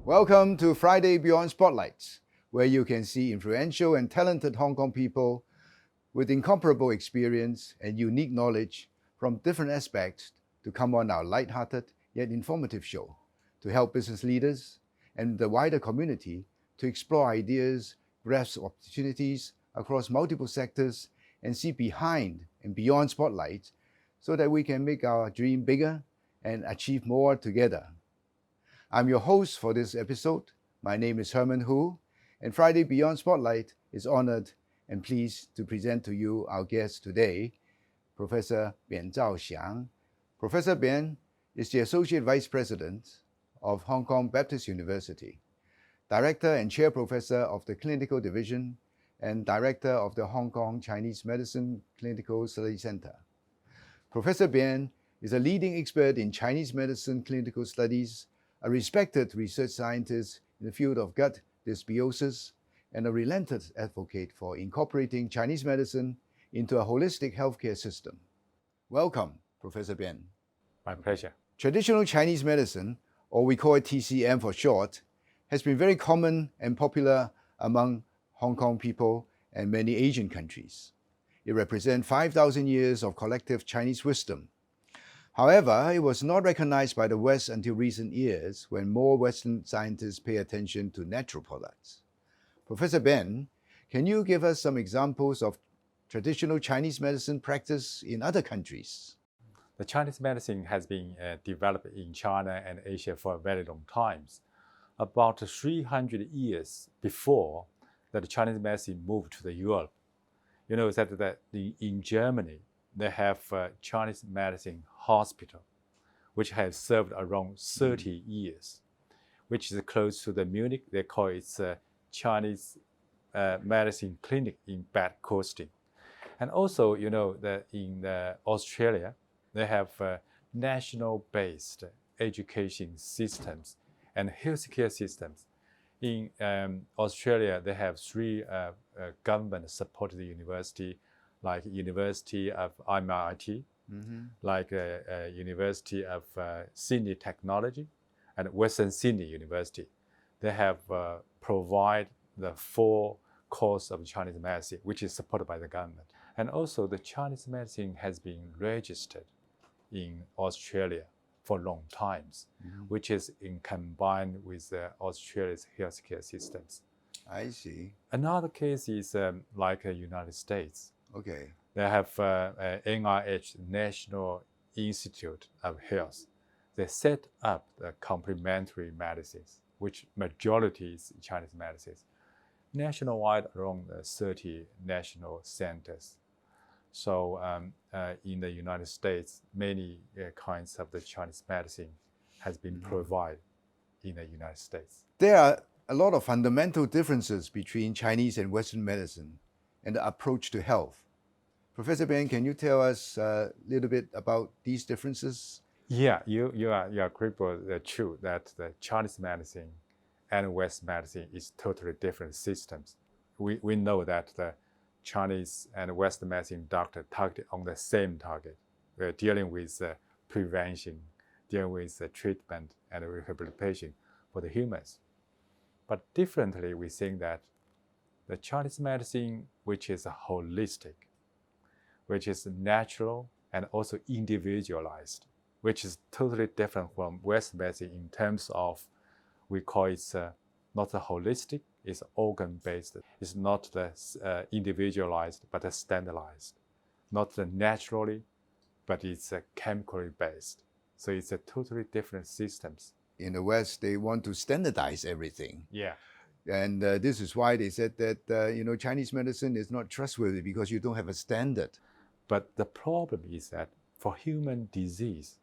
Welcome to Friday Beyond Spotlights, where you can see influential and talented Hong Kong people with incomparable experience and unique knowledge from different aspects to come on our lighthearted yet informative show to help business leaders and the wider community to explore ideas, grasp opportunities across multiple sectors, and see behind and beyond spotlights so that we can make our dream bigger and achieve more together. I'm your host for this episode. My name is Herman Hu, and Friday Beyond Spotlight is honored and pleased to present to you our guest today, Professor Bian Zhaoxiang. Professor Bian is the Associate Vice President of Hong Kong Baptist University, Director and Chair Professor of the Clinical Division, and Director of the Hong Kong Chinese Medicine Clinical Study Center. Professor Bian is a leading expert in Chinese medicine clinical studies, a respected research scientist in the field of gut dysbiosis, and a relentless advocate for incorporating Chinese medicine into a holistic healthcare system. Welcome, Professor Bian. My pleasure. Traditional Chinese medicine, or we call it TCM for short, has been very common and popular among Hong Kong people and many Asian countries. It represents 5,000 years of collective Chinese wisdom. However, it was not recognized by the West until recent years when more Western scientists pay attention to natural products. Professor Bian, can you give us some examples of traditional Chinese medicine practice in other countries? The Chinese medicine has been developed in China and Asia for a very long time. About 300 years before that the Chinese medicine moved to the Europe. You know that in Germany, they have a Chinese medicine hospital, which has served around 30 years, which is close to the Munich. They call it Chinese medicine clinic in Bad Costing. And also, you know that in Australia, they have national-based education systems and healthcare systems. In Australia, they have three government-supported universities, like University of MIT, like University of Sydney Technology, and Western Sydney University. They have provide the full course of Chinese medicine, which is supported by the government. And also the Chinese medicine has been registered in Australia for long times, which is combined with Australia's healthcare systems. I see. Another case is like the United States. Okay. They have NIH, National Institute of Health. They set up the complementary medicines, which majority is Chinese medicines. Nationwide, around 30 national centers. So in the United States, many kinds of the Chinese medicine has been provided in the United States. There are a lot of fundamental differences between Chinese and Western medicine and the approach to health. Professor Bian, can you tell us a little bit about these differences? Yeah, you are true that the Chinese medicine and West medicine is totally different systems. We know that the Chinese and Western medicine doctor target on the same target. We're dealing with prevention, dealing with treatment and rehabilitation for the humans. But differently, we think that the Chinese medicine, which is holistic, which is natural and also individualized, which is totally different from Western medicine in terms of, we call it not the holistic, it's organ-based. It's not the individualized, but standardized. Not the naturally, but it's chemically based. So it's a totally different systems. In the West, they want to standardize everything. Yeah. And this is why they said that Chinese medicine is not trustworthy because you don't have a standard. But the problem is that for human disease,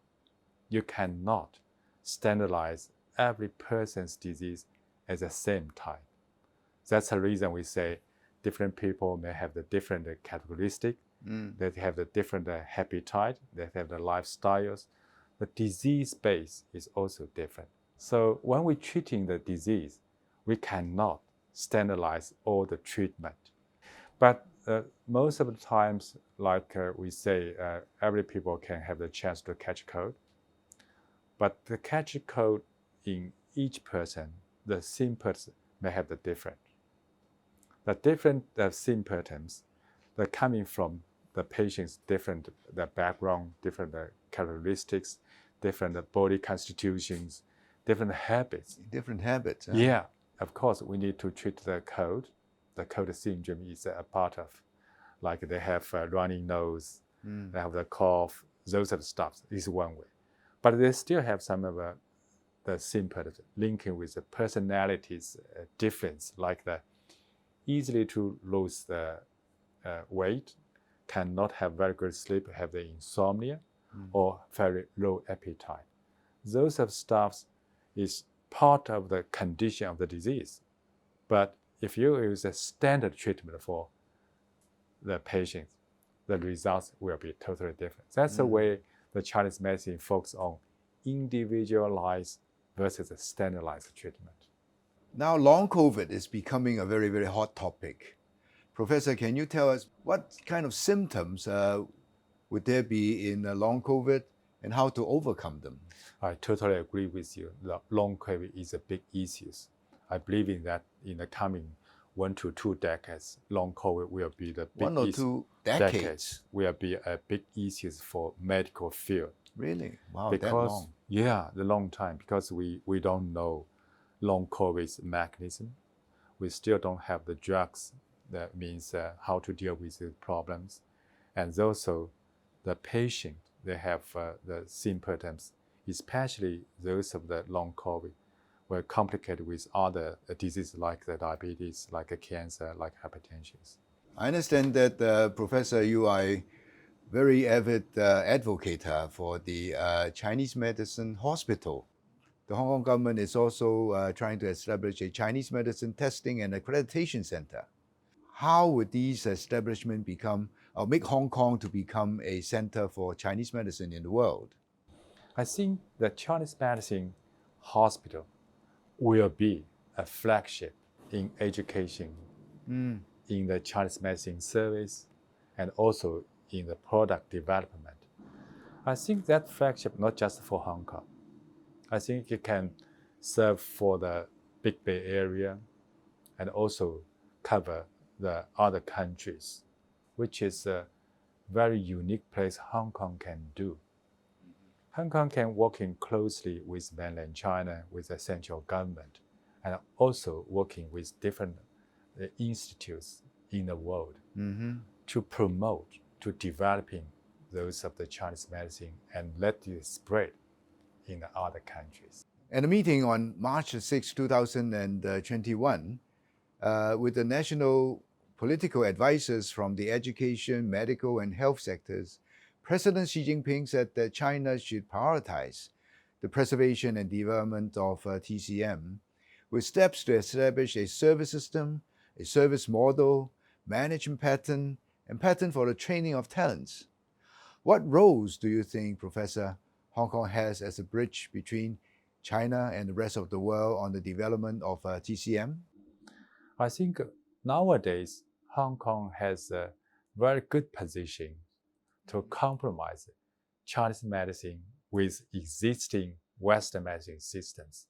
you cannot standardize every person's disease at the same time. That's the reason we say different people may have the different characteristics, they have the different appetite, they have the lifestyles. The disease base is also different. So when we're treating the disease, we cannot standardize all the treatment. But most of the times, like we say, every people can have the chance to catch a cold. But the catch a cold in each person the symptoms may have the different. The different symptoms, they're coming from the patient's different the background, different characteristics, different body constitutions, different habits. Different habits. Huh? Yeah, of course, we need to treat the cold. The cold syndrome is a part of, like they have a running nose, they have the cough, those of stuff is one way. But they still have some of the symptoms linking with the personalities difference, like the easily to lose the weight, cannot have very good sleep, have the insomnia, or very low appetite. Those of stuff is part of the condition of the disease. But if you use a standard treatment for the patient, the results will be totally different. That's the way the Chinese medicine focuses on individualized versus a standardized treatment. Now, long COVID is becoming a very, very hot topic. Professor, can you tell us what kind of symptoms would there be in long COVID and how to overcome them? I totally agree with you. The long COVID is a big issue. I believe in that in the coming 1 to 2 decades, long COVID will be the big 1 or 2 decades? Will be a big issue for medical field. Really? Wow, because, that long? Yeah, the long time, because we don't know long COVID's mechanism. We still don't have the drugs. That means how to deal with the problems. And also the patient, they have the symptoms, especially those of the long COVID, were complicated with other diseases like the diabetes, like a cancer, like hypertension. I understand that, Professor, you are a very avid advocate for the Chinese medicine hospital. The Hong Kong government is also trying to establish a Chinese medicine testing and accreditation center. How would these establishments become, or make Hong Kong to become a center for Chinese medicine in the world? I think the Chinese medicine hospital will be a flagship in education, in the Chinese medicine service, and also in the product development. I think that flagship not just for Hong Kong. I think it can serve for the Big Bay Area and also cover the other countries, which is a very unique place Hong Kong can do. Hong Kong can working closely with mainland China, with the central government, and also working with different institutes in the world to promote, to developing those of the Chinese medicine and let it spread in the other countries. At a meeting on March 6, 2021, with the national political advisors from the education, medical, and health sectors, President Xi Jinping said that China should prioritize the preservation and development of TCM with steps to establish a service system, a service model, management pattern, and pattern for the training of talents. What roles do you think, Professor, Hong Kong has as a bridge between China and the rest of the world on the development of TCM? I think nowadays, Hong Kong has a very good position to compromise Chinese medicine with existing Western medicine systems.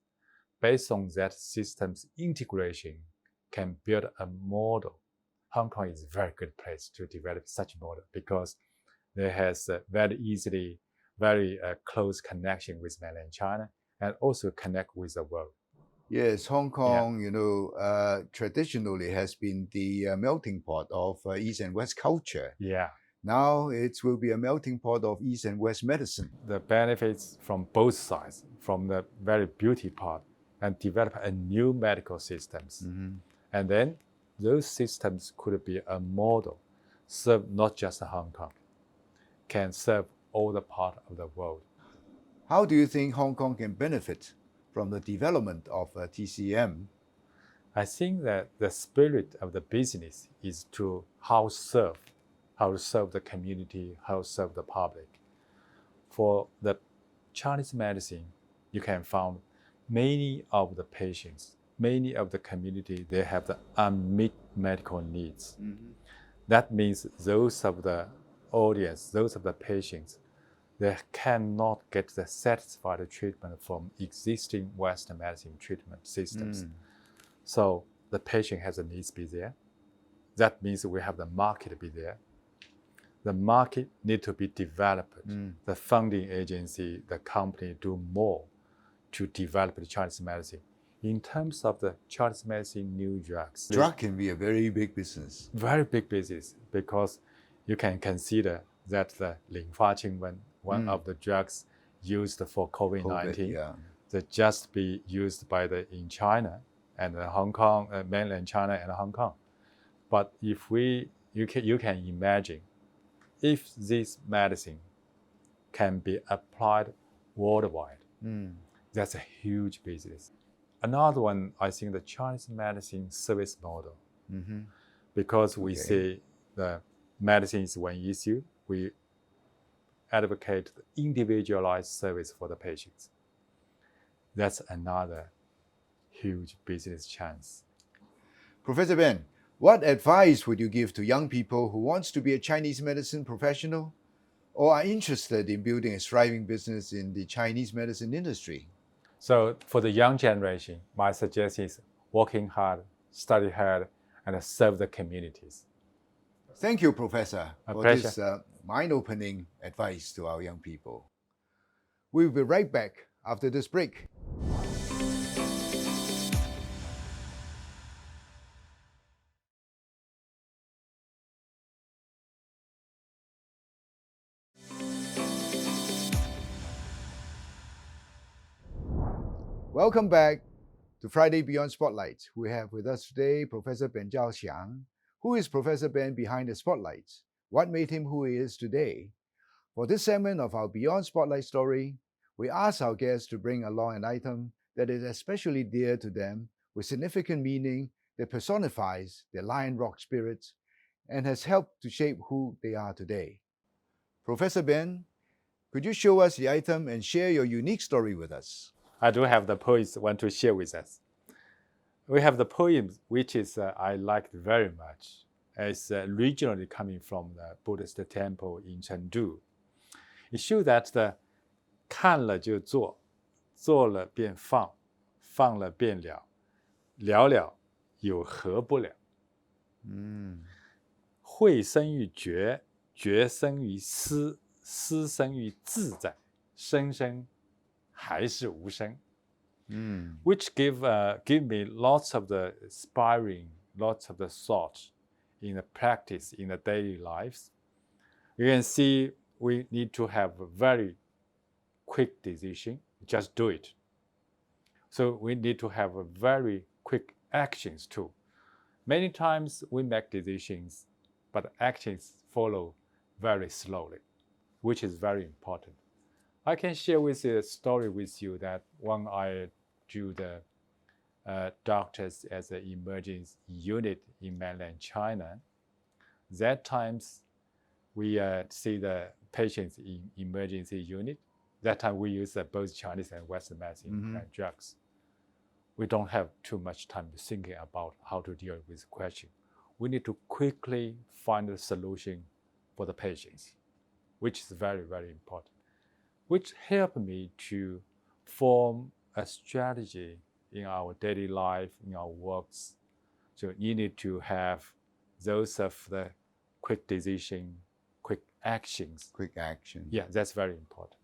Based on that system's integration, can build a model. Hong Kong is a very good place to develop such a model because there has very easily, very close connection with mainland China and also connect with the world. Yes, Hong Kong, traditionally has been the melting pot of East and West culture. Yeah. Now it will be a melting pot of East and West medicine. The benefits from both sides, from the very beauty part, and develop a new medical systems. And then those systems could be a model, serve not just Hong Kong, can serve all the part of the world. How do you think Hong Kong can benefit from the development of TCM? I think that the spirit of the business is to how to serve the community, how to serve the public. For the Chinese medicine, you can find many of the patients, many of the community, they have the unmet medical needs. That means those of the audience, those of the patients, they cannot get the satisfied treatment from existing Western medicine treatment systems. So the patient has a needs be there. That means we have the market be there. The market need to be developed. The funding agency, the company do more to develop the Chinese medicine. In terms of the Chinese medicine new drugs, Drug can be a very big business. very big business, because you can consider that the Linfaqing, one of the drugs used for COVID-19, that just be used in China and Hong Kong, mainland China and Hong Kong. But if you can imagine, if this medicine can be applied worldwide, that's a huge business. Another one, I think the Chinese medicine service model, because we say the medicine is one issue, we advocate the individualized service for the patients. That's another huge business chance. Professor Bian, what advice would you give to young people who wants to be a Chinese medicine professional or are interested in building a thriving business in the Chinese medicine industry? So for the young generation, my suggestion is working hard, study hard, and serve the communities. Thank you, Professor, for pleasure. this mind-opening advice to our young people. We'll be right back after this break. Welcome back to Friday Beyond Spotlight. We have with us today Professor Bian Zhaoxiang. Who is Professor Bian behind the spotlights? What made him who he is today? For this segment of our Beyond Spotlight story, we ask our guests to bring along an item that is especially dear to them, with significant meaning that personifies their Lion Rock spirits and has helped to shape who they are today. Professor Bian, could you show us the item and share your unique story with us? I do have the poems want to share with us. We have the poems which is I liked very much. It's originally coming from the Buddhist temple in Chengdu. It shows that the 看了就做，做了便放，放了便了，了了有何不了？慧生于觉，觉生于思，思生于自在，生生还是无声。Which give me lots of the inspiring, lots of the thought in the practice, in the daily lives. You can see we need to have a very quick decision, just do it. So we need to have a very quick actions too. Many times we make decisions, but actions follow very slowly, which is very important. I can share with you a story with you that when I do the doctors as an emergency unit in mainland China, that times we see the patients in emergency unit. That time we use both Chinese and Western medicine and drugs. We don't have too much time thinking about how to deal with the question. We need to quickly find a solution for the patients, which is very, very important, which helped me to form a strategy in our daily life, in our works. So you need to have those of the quick decision, quick actions. Quick action. Yeah, that's very important.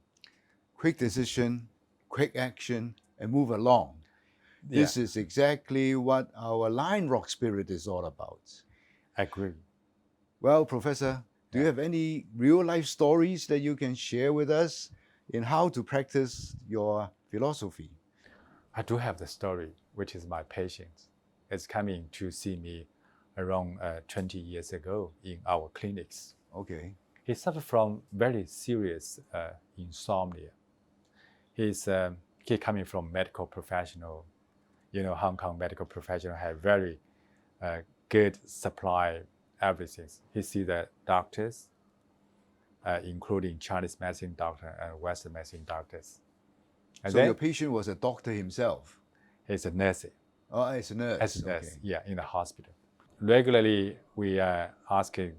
Quick decision, quick action, and move along. This is exactly what our Lion Rock spirit is all about. I agree. Well, Professor, do you have any real-life stories that you can share with us in how to practice your philosophy? I do have the story, which is my patient. It's coming to see me around 20 years ago in our clinics. Okay. He suffered from very serious insomnia. He coming from medical professional. You know, Hong Kong medical professional have very good supply, everything. He see the doctors, including Chinese medicine doctor and Western medicine doctors. And so your patient was a doctor himself? He's a nurse. Oh, it's a nurse. As a nurse, yeah, in the hospital. Regularly, we are asking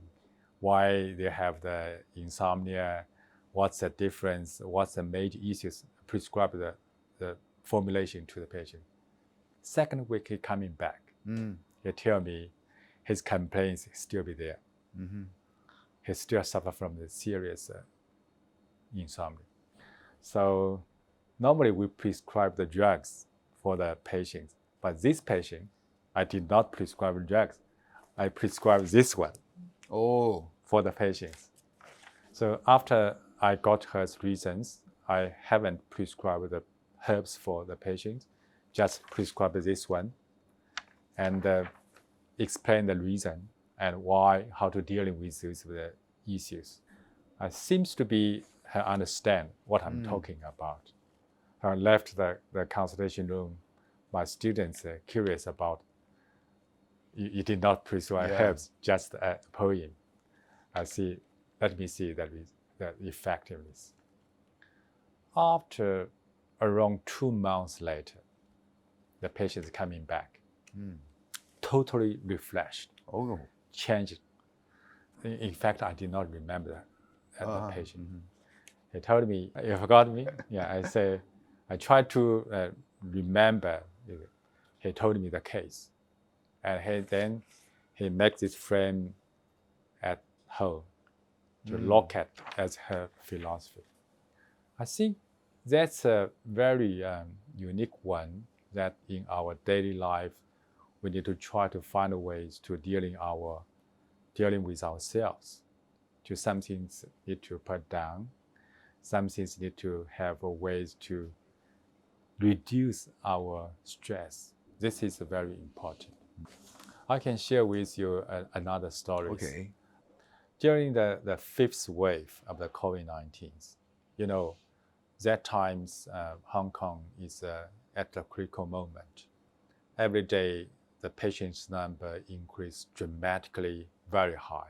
why they have the insomnia, what's the difference, what's the major issues, prescribe the formulation to the patient. Second week, he coming back. He tell me his complaints still be there. He still suffer from the serious insomnia. So normally we prescribe the drugs for the patients, but this patient, I did not prescribe drugs. I prescribed this one for the patients. So after I got her reasons, I haven't prescribed the herbs for the patients, just prescribed this one and explain the reason and why, how to dealing with these issues. Seems to be her understand what I'm talking about. I left the consultation room. My students are curious about, you did not prescribe herbs, just a poem. Let me see the effectiveness. After around 2 months later, the patient is coming back, totally refreshed, changed. In fact, I did not remember the patient. He told me, you forgot me? Yeah, I say, I tried to remember. He told me the case. And then he makes this frame at home to look at as her philosophy. I think that's a very unique one that in our daily life, we need to try to find ways to dealing with ourselves. To some things need to put down, some things need to have ways to reduce our stress. This is very important. I can share with you another story. Okay. During the fifth wave of the COVID-19, that times Hong Kong is at a critical moment. Every day, the patients' number increased dramatically, very high.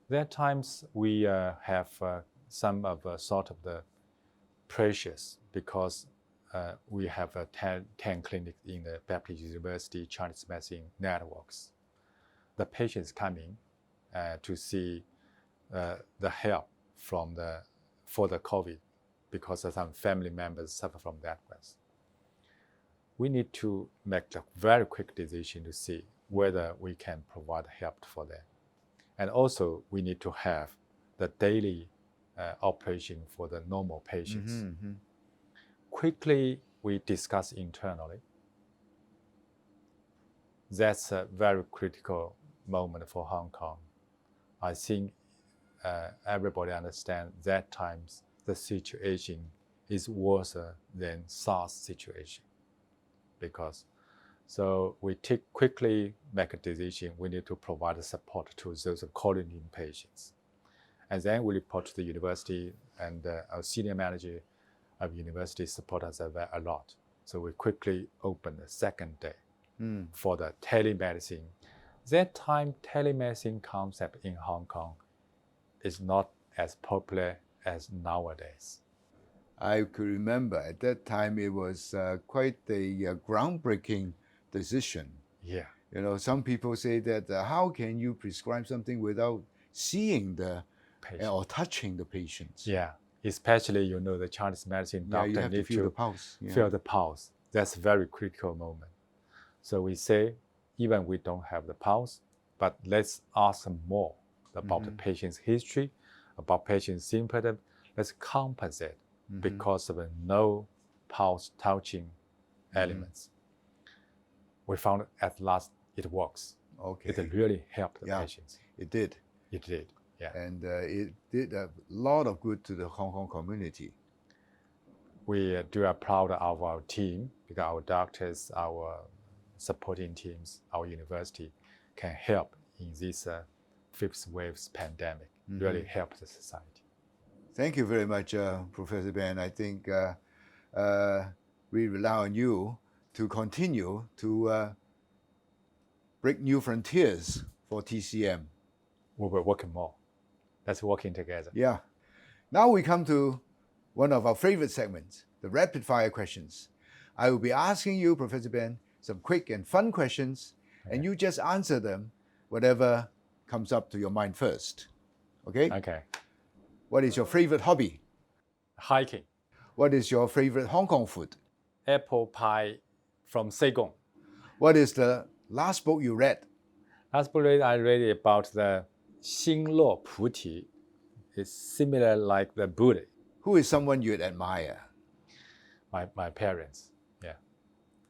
There are times we have some of sort of the pressures because we have 10 clinics in the Baptist University Chinese Medicine networks. The patients coming to see the help for the COVID because some family members suffer from that. We need to make a very quick decision to see whether we can provide help for them. And also, we need to have the daily operation for the normal patients. Quickly, we discuss internally. That's a very critical moment for Hong Kong. I think everybody understands that times the situation is worse than SARS situation. So we quickly make a decision. We need to provide support to those quarantine patients. And then we report to the university, and our senior manager of university support us a lot. So we quickly opened the second day for the telemedicine. That time, telemedicine concept in Hong Kong is not as popular as nowadays. I could remember at that time it was quite a groundbreaking decision. Yeah. Some people say that how can you prescribe something without seeing the patient or touching the patients? Yeah, especially the Chinese medicine doctor you have need to feel the pulse. Feel the pulse. That's a very critical moment. So we say, even we don't have the pulse, but let's ask more about the patient's history, about patient's symptoms. Let's compensate because of no pulse touching elements. We found at last it works. Okay. It really helped the patients. It did. It did, yeah. And it did a lot of good to the Hong Kong community. We are proud of our team because our doctors, our supporting teams, our university can help in this fifth wave pandemic, really help the society. Thank you very much, Professor Bian. I think we rely on you to continue to break new frontiers for TCM. We will work more. Let's working together. Yeah. Now we come to one of our favorite segments, the rapid fire questions. I will be asking you, Professor Bian, some quick and fun questions, and you just answer them, whatever comes up to your mind first. Okay? Okay. What is your favorite hobby? Hiking. What is your favorite Hong Kong food? Apple pie from Saigon. What is the last book you read? Last book I read about the 星落菩提. It's similar like the Buddha. Who is someone you'd admire? My parents, yeah.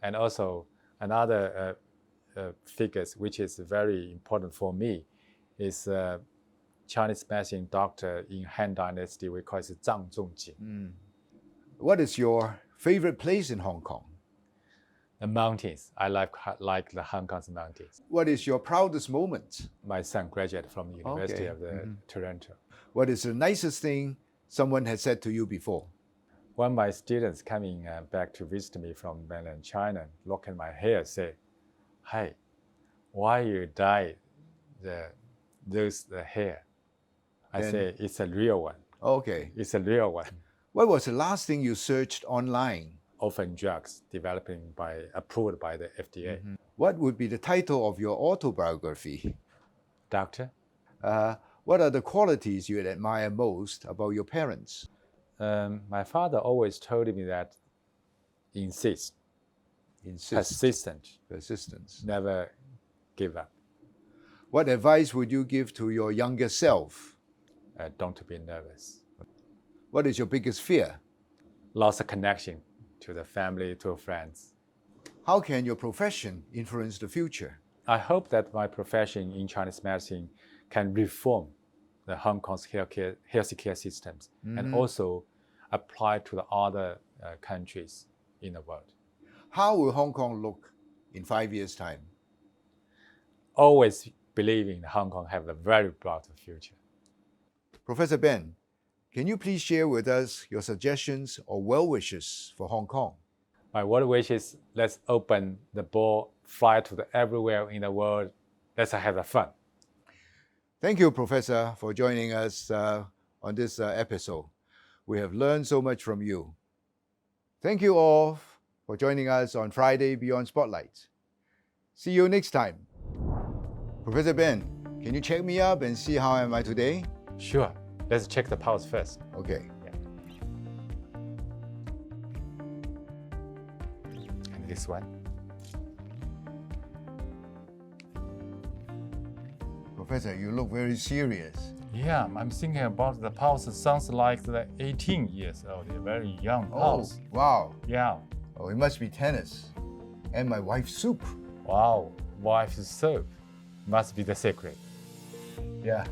And also another figures which is very important for me is Chinese medicine doctor in Han Dynasty. We call it Zhang Zongjing. What is your favorite place in Hong Kong? The mountains. I like the Hong Kong's mountains. What is your proudest moment? My son graduated from the University Okay. of Toronto. What is the nicest thing someone has said to you before? One of my students coming back to visit me from mainland China, look at my hair, say, "Hey, why you dye the hair?" I Then- say, "It's a real one. Okay. It's a real one." What was the last thing you searched online? Orphan drugs approved by the FDA. What would be the title of your autobiography? Doctor, What are the qualities you admire most about your parents? my father always told me that insist, persistent, persistence. never give up. What advice would you give to your younger self? Don't be nervous. What is your biggest fear? Lost a connection to the family, to friends. How can your profession influence the future? I hope that my profession in Chinese medicine can reform the Hong Kong's healthcare systems and also apply to the other countries in the world. How will Hong Kong look in 5 years' time? Always believing Hong Kong have a very bright future. Professor Ben, can you please share with us your suggestions or well wishes for Hong Kong? My word wish is let's open the ball, fly to everywhere in the world. Let's have the fun. Thank you, Professor, for joining us on this episode. We have learned so much from you. Thank you all for joining us on Friday Beyond Spotlight. See you next time. Professor Ben, can you check me up and see how am I today? Sure. Let's check the pulse first. Okay. And this one. Professor, you look very serious. Yeah, I'm thinking about the pulse. It sounds like the 18 years old, a very young pulse. Oh, wow. Yeah. Oh, it must be tennis. And my wife's soup. Wow. Wife's soap must be the secret. Yeah.